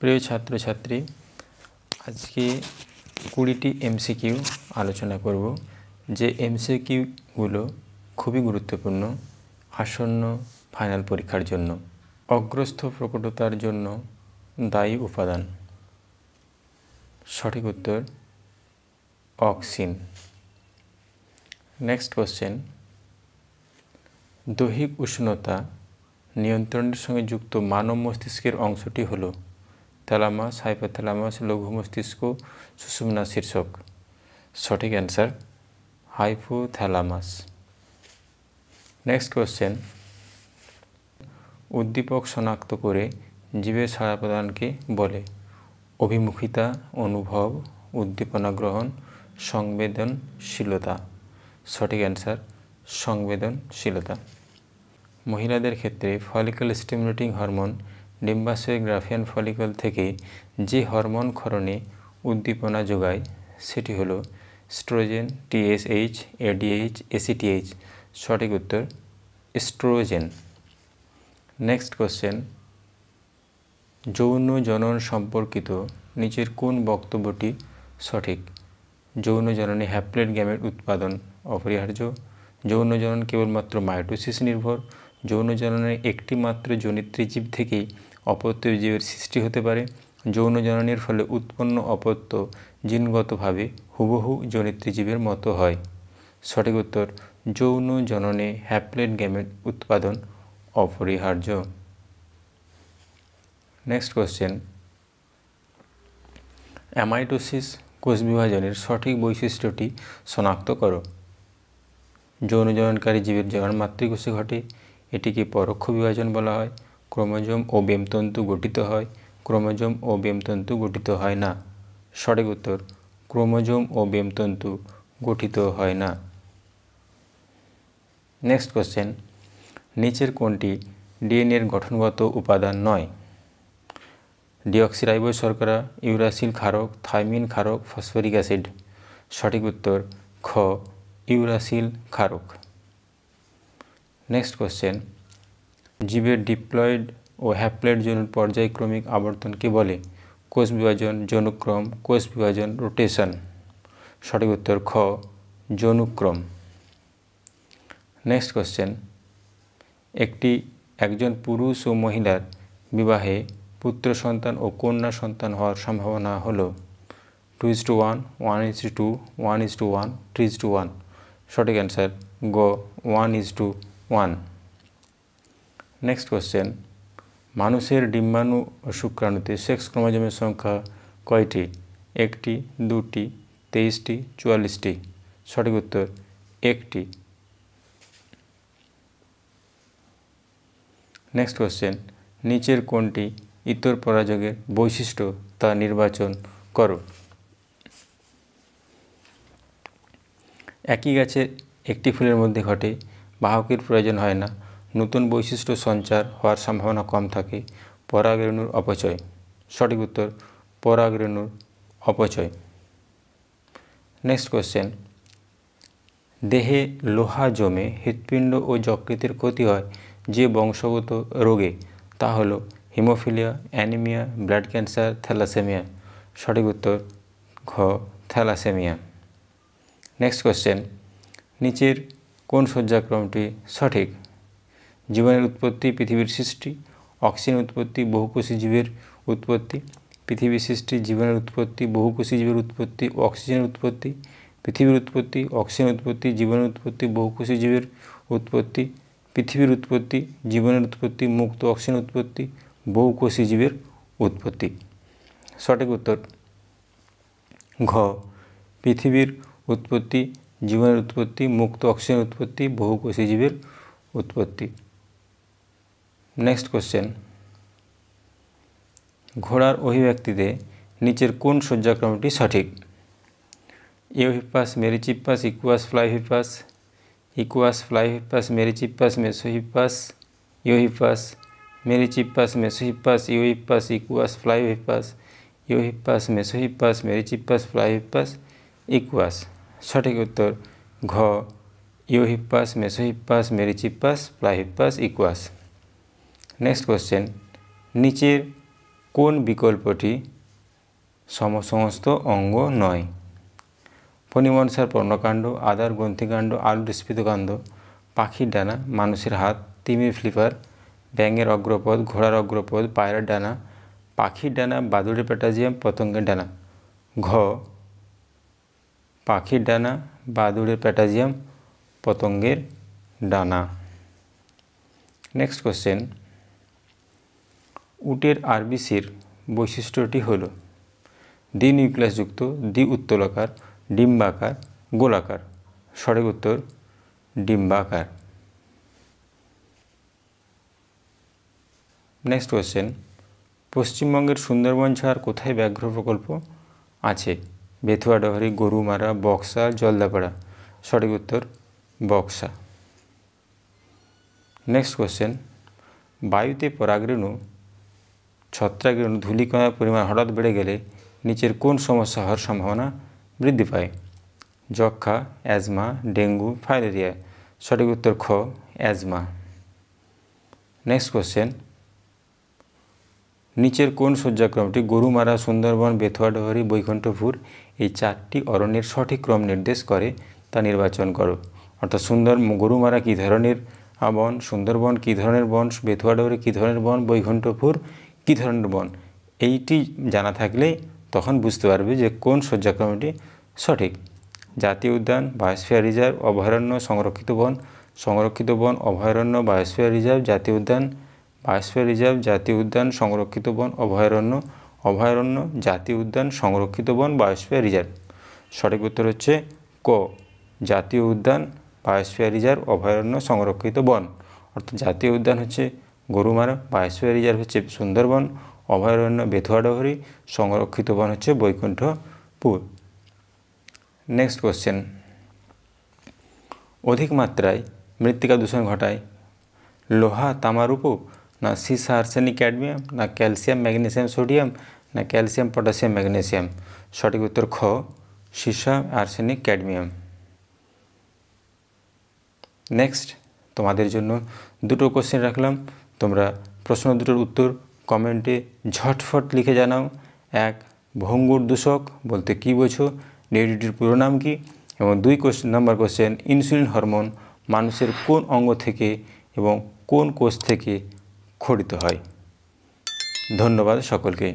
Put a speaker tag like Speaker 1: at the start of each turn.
Speaker 1: প্রিয় ছাত্রছাত্রী, আজকে 20টি এমসিকিউ আলোচনা করব। যে এমসিকিউগুলো খুবই গুরুত্বপূর্ণ আসন্ন ফাইনাল পরীক্ষার জন্য। অগ্রস্থ প্রকটতার জন্য দায়ী উপাদান। সঠিক উত্তর অক্সিন। নেক্সট কোশ্চেন, দৈহিক উষ্ণতা নিয়ন্ত্রণের সঙ্গে যুক্ত মানব মস্তিষ্কের অংশটি হলো থ্যালামাস, হাইপোথ্যালামাস, লঘু মস্তিষ্ক, সুষুম্না শীর্ষক। সঠিক অ্যান্সার হাইপোথ্যালামাস। নেক্সট কোশ্চেন, উদ্দীপক শনাক্ত করে জীবের সাড়া প্রদানকে বলে অভিমুখিতা, অনুভব, উদ্দীপনা গ্রহণ, সংবেদনশীলতা। সঠিক অ্যান্সার সংবেদনশীলতা। মহিলাদের ক্ষেত্রে ফলিকল স্টিমুলেটিং হরমোন ডিম্বাশয়ের গ্রাফিয়ান ফলিকল থেকে যে হরমোন ক্ষরণে উদ্দীপনা যোগায় সেটি হলো এস্ট্রোজেন, TSH, ADH, ACTH। সঠিক উত্তর এস্ট্রোজেন। নেক্সট কোশ্চেন, যৌন জনন সম্পর্কিত নিচের কোন বক্তব্যটি সঠিক? যৌন জননে হ্যাপ্লয়েড গ্যামেট উৎপাদন অপরিহার্য। যৌন জনন কেবলমাত্র মাইটোসিস নির্ভর। যৌন জননের একটি মাত্র জনিত্রী জীব থেকেই অপত্য জীবের সৃষ্টি হতে পারে। যৌন জননের ফলে উৎপন্ন অপত্য জিনগতভাবে হুবহু জনিত্রী জীবের মতো হয়। সঠিক উত্তর যৌন জননে হ্যাপ্লয়েড গ্যামেট উৎপাদন অপরিহার্য। নেক্সট কোশ্চেন, অ্যামাইটোসিস কোষ বিভাজনের সঠিক বৈশিষ্ট্যটি শনাক্ত করো। যৌন জননকারী জীবের জনন মাতৃকোষে ঘটে। এটিকে পরোক্ষ বিভাজন বলা হয়। ক্রোমোজোম ও বেমতন্তু গঠিত হয়। ক্রোমোজোম ও বেমতন্তু গঠিত হয় না। সঠিক উত্তর ক্রোমোজোম ও বেমতন্তু গঠিত হয় না। নেক্সট কোশ্চেন, নিচের কোনটি ডিএনএর গঠনগত উপাদান নয়? ডিঅক্সিরাইবোজ শর্করা, ইউরাসিল ক্ষারক, থাইমিন ক্ষারক, ফসফরিক অ্যাসিড। সঠিক উত্তর খ ইউরাসিল ক্ষারক। নেক্সট কোশ্চেন, জীবের ডিপ্লয়েড ও হ্যাপ্লয়েড যৌন পর্যায়ক্রমিক আবর্তনকে বলে কোষ বিভাজন, যৌনক্রম, কোষ বিভাজন, রোটেশন। সঠিক উত্তর খ যৌনক্রম। নেক্সট কোশ্চেন, একজন পুরুষ ও মহিলার বিবাহে পুত্র সন্তান ও কন্যা সন্তান হওয়ার সম্ভাবনা হল 2:1, 1:2, 1:1, 3:1। সঠিক অ্যান্সার গ 1:1। নেক্সট কোশ্চেন, মানুষের ডিম্বাণু ও শুক্রাণুতে সেক্স ক্রোমোজোমের সংখ্যা কয়টি? 1টি, 2টি, 23টি, 44টি। সঠিক উত্তর 1টি। নেক্সট কোশ্চেন, নিচের কোনটি ইতর পরাযোগের বৈশিষ্ট্য তা নির্বাচন করো। একই গাছে একটি ফুলের মধ্যে ঘটে, বাহকের প্রয়োজন হয় না, নতুন বৈশিষ্ট্য সঞ্চার হওয়ার সম্ভাবনা কম থাকে, পরাগরেণুর অপচয়। সঠিক উত্তর পরাগরেণুর অপচয়। নেক্সট কোশ্চেন, দেহে লোহা জমে হৃৎপিণ্ড ও যকৃতের ক্ষতি হয় যে বংশগত রোগে, তা হলো haemophilia, anaemia, blood cancer, thalassaemia. সঠিক উত্তর ঘ থ্যালাসেমিয়া। নেক্সট কোশ্চেন, নিচের কোন সজ্জাক্রমটি সঠিক? জীবনের উৎপত্তি, পৃথিবীর সৃষ্টি, অক্সিজেন উৎপত্তি, বহুকোষী জীবের উৎপত্তি। পৃথিবীর সৃষ্টি, জীবনের উৎপত্তি, বহুকোষী জীবের উৎপত্তি, অক্সিজেনের উৎপত্তি। পৃথিবীর উৎপত্তি, অক্সিজেন উৎপত্তি, জীবনের উৎপত্তি, বহুকোষী জীবের উৎপত্তি। পৃথিবীর উৎপত্তি, জীবনের উৎপত্তি, মুক্ত অক্সিজেন উৎপত্তি, বহুকোষী জীবের উৎপত্তি। সঠিক উত্তর ঘ পৃথিবীর উৎপত্তি, জীবনের উৎপত্তি, মুক্ত অক্সিজেন উৎপত্তি, বহুকোষী জীবের উৎপত্তি। নেক্সট কোশ্চেন, ঘোড়ার অভিব্যক্তিতে নিচের কোন সজ্জাক্রমটি সঠিক? Eohippus, Merychippus, equals, ফ্লাইহিপ্পাস। Equals, ফ্লাইহিপ্পাস, Merychippus, মেসোহিপ্পাস। Eohippus, Merychippus, মেসোহিপ্পাস, Eohippus, equals, ফ্লাইহিপ্পাস। Eohippus, মেসোহিপ্পাস, Merychippus, ফ্লাইহিপ্পাস, equals. সঠিক উত্তর ঘ Eohippus, মেসোহিপ্পাস, Merychippus, ফ্লাইহিপ্পাস, equals. Next question, নিচের কোন বিকল্পটি সমস্ত অঙ্গ নয়? ফণিমনসার পর্ণকাণ্ড, আদার গ্রন্থিকাণ্ড, আলুর স্ফীতকাণ্ড, পাখির ডানা, মানুষের হাত, তিমির ফ্লিপার, ব্যাঙের অগ্রপদ, ঘোড়ার অগ্রপদ, পায়রার ডানা, পাখির ডানা, বাদুড়ের প্যাটাজিয়াম, পতঙ্গের ডানা। ঘ পাখির ডানা, বাদুড়ের প্যাটাজিয়াম, পতঙ্গের ডানা। নেক্সট কোশ্চেন, উটের আরবিসির বৈশিষ্ট্যটি হল দ্বি নিউক্লিয়াসযুক্ত, দ্বি উত্তলাকার, ডিম্বাকার, গোলাকার। সঠিক উত্তর ডিম্বাকার। নেক্সট কোশ্চেন, পশ্চিমবঙ্গের সুন্দরবন ছাড় কোথায় ব্যাঘ্র প্রকল্প আছে? বেথুয়াডহরি, গরুমারা, বক্সা, জলদাপাড়া। সঠিক উত্তর বক্সা। নেক্সট কোশ্চেন, বায়ুতে পরাগরেণু, ছত্রাকরেণু, ধূলিকণার পরিমাণ হঠাৎ বেড়ে গেলে নিচের কোন সমস্যা হওয়ার সম্ভাবনা বৃদ্ধি পায়? যক্ষা, অ্যাজমা, ডেঙ্গু, ফাইলেরিয়া। সঠিক উত্তর খ অ্যাজমা। নেক্সট কোশ্চেন, নিচের কোন শয্যাক্রমটি গরুমারা, সুন্দরবন, বেথুয়াডহরি, বৈকুণ্ঠপুর এই চারটি অরণ্যের সঠিক ক্রম নির্দেশ করে তা নির্বাচন করো। অর্থাৎ গরুমারা কী ধরনের বন, সুন্দরবন কী ধরনের বন, বেথুয়াডহরি কী ধরনের বন, বৈকুণ্ঠপুর কী ধরনের বন, এইটি জানা থাকলেই তখন বুঝতে পারবে যে কোন শয্যাক্রমটি সঠিক। জাতীয় উদ্যান, বায়োস্ফিয়ার রিজার্ভ, অভয়ারণ্য, সংরক্ষিত বন, অভয়ারণ্য, বায়োস্ফিয়ার রিজার্ভ, জাতীয় উদ্যান, বায়োস্ফিয়ার রিজার্ভ, জাতীয় উদ্যান, সংরক্ষিত বন, অভয়ারণ্য, জাতীয় উদ্যান, সংরক্ষিত বন, বায়োস্ফিয়ার রিজার্ভ। সঠিক উত্তর হচ্ছে ক জাতীয় উদ্যান, বায়োস্ফিয়ার রিজার্ভ, অভয়ারণ্য, সংরক্ষিত বন। অর্থাৎ জাতীয় উদ্যান হচ্ছে গরুমারা, বায়োস্ফিয়ার রিজার্ভ হচ্ছে সুন্দরবন, অভয়ারণ্য বেথুয়াডহরি, সংরক্ষিত বন হচ্ছে বৈকুণ্ঠপুর। নেক্সট কোশ্চেন, অধিক মাত্রায় মৃত্তিকা দূষণ ঘটায় লোহা, তামার রূপক, না সীসা, আর্সেনিক, ক্যাডমিয়াম, না ক্যালসিয়াম, ম্যাগনেসিয়াম, সোডিয়াম, না ক্যালসিয়াম, পটাশিয়াম, ম্যাগনেসিয়াম। সঠিক উত্তর খ সীসা, আর্সেনিক, ক্যাডমিয়াম। নেক্সট তোমাদের জন্য দুটো কোশ্চেন রাখলাম, তোমরা প্রশ্ন দুটোর উত্তর কমেন্টে ঝটফট লিখে জানাও। এক, ভঙ্গুর দূষক বলতে কী বোঝো, ডিডিটির পুরো নাম কি? এবং 2 নম্বর কোশ্চেন, ইনসুলিন হরমোন মানুষের কোন অঙ্গ থেকে এবং কোন কোষ থেকে ক্ষরিত হয়? ধন্যবাদ সকলকে।